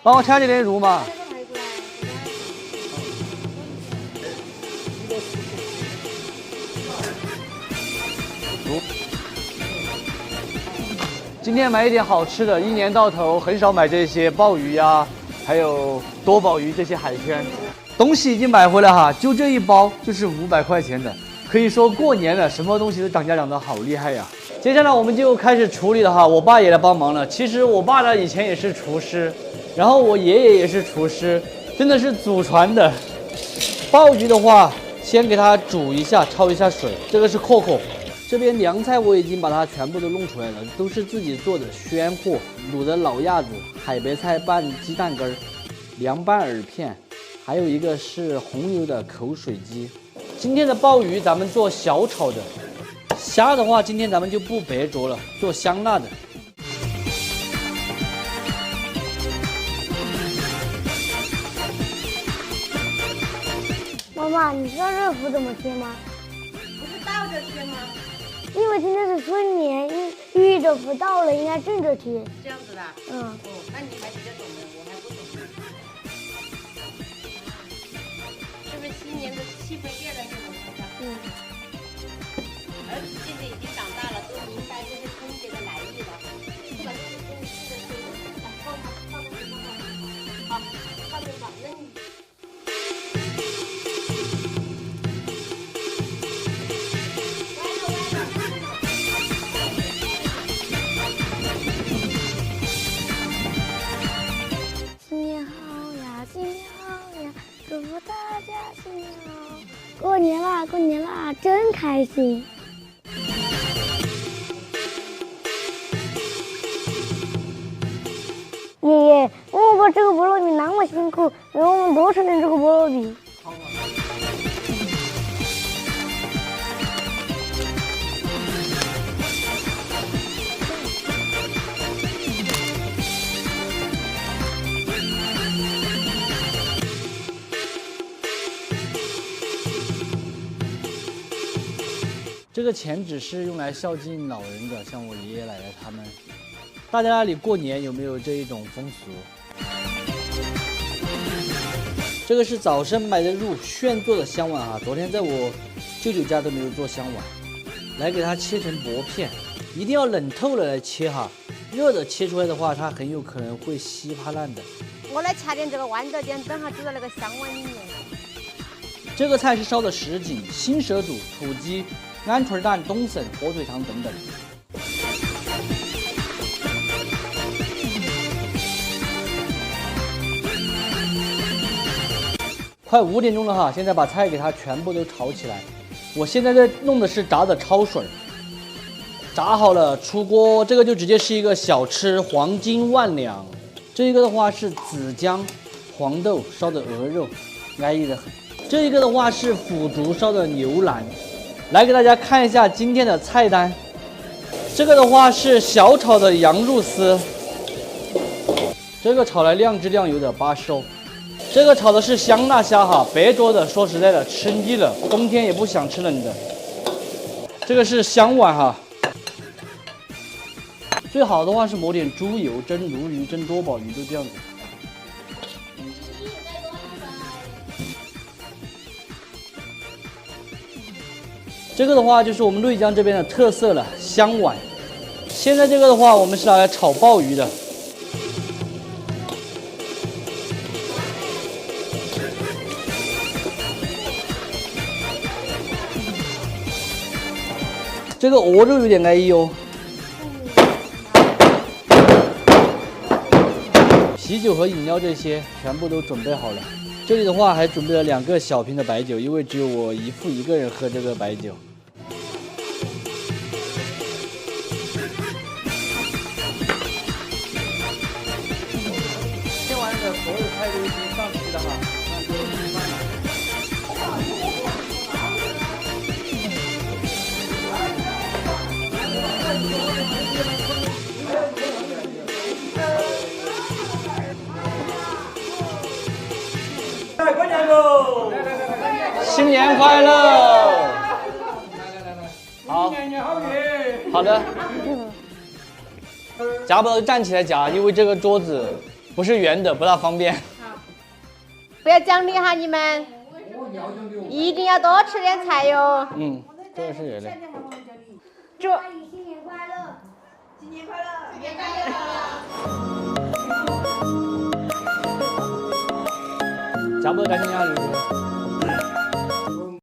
帮我掐几点肉嘛。今天买一点好吃的，一年到头很少买这些鲍鱼呀，还有多宝鱼这些海鲜。东西已经买回来哈，就这一包就是500块钱的，可以说过年了，什么东西都涨价涨得好厉害呀。接下来我们就开始处理了哈，我爸也来帮忙了。其实我爸呢以前也是厨师，然后我爷爷也是厨师，真的是祖传的。鲍鱼的话，先给它煮一下，焯一下水，这个是扣扣。这边凉菜我已经把它全部都弄出来了，都是自己做的鲜货，卤的老鸭子、海白菜拌鸡蛋根儿、凉拌耳片，还有一个是红油的口水鸡。今天的鲍鱼咱们做小炒的，虾的话今天咱们就不白灼了，做香辣的。妈妈，你知道热敷怎么贴吗？不是倒着贴吗？因为今天是春联，寓意着福到了，应该正着贴。这样子的。嗯。哦，那你还比较懂的，我还不懂呢。是不是新年的气氛越来越浓了？儿子现在已经长大了，都明白这些春节的来意了。把这个东西的水放在这上面。好，放这吧。那你。新年好呀，新年好呀，祝福大家新年好！过年啦，过年啦，真开心！爷爷，我把这个菠萝米那么辛苦，给我们多吃点这个菠萝米。这个钱纸是用来孝敬老人的，像我爷爷奶奶他们。大家那里过年有没有这一种风俗？这个是早生买的入炫做的香碗啊，昨天在我舅舅家都没有做香碗。来给它切成薄片，一定要冷透了来切哈，热的切出来的话，它很有可能会稀巴烂的。我来掐点这个豌豆尖，正好煮到那个香碗里面。这个菜是烧的什锦、新蛇肚、土鸡、鹌鹑蛋、冬笋、火腿肠等等。快5点钟了哈，现在把菜给它全部都炒起来。我现在在弄的是炸的焯水，炸好了出锅，这个就直接是一个小吃黄金万两。这个的话是紫姜、黄豆烧的鹅肉，安逸的很。这一个的话是腐竹烧的牛腩。来给大家看一下今天的菜单，这个的话是小炒的羊肉丝，这个炒来亮汁亮油的巴烧，这个炒的是香辣虾哈，白灼的，说实在的吃腻了，冬天也不想吃冷的。这个是香碗哈，最好的话是抹点猪油，蒸鲈鱼、蒸多宝鱼都这样子。这个的话就是我们内江这边的特色了，香碗。现在这个的话，我们是拿来炒鲍鱼的。这个鹅肉有点安逸哦。啤酒和饮料这些全部都准备好了。这里的话还准备了2个小瓶的白酒，因为只有我姨父一个人喝这个白酒。切完的所有菜都已经上齐了哈，那就吃饭了。过年喽！新年快乐！好，年年好运。好的。夹不到就站起来夹，因为这个桌子不是圆的，不大方便。不要奖励哈你们，一定要多吃点菜哟。嗯，这个是圆的。祝阿姨新年快乐！新年快乐！新年快乐！夹不得干净呀，这个。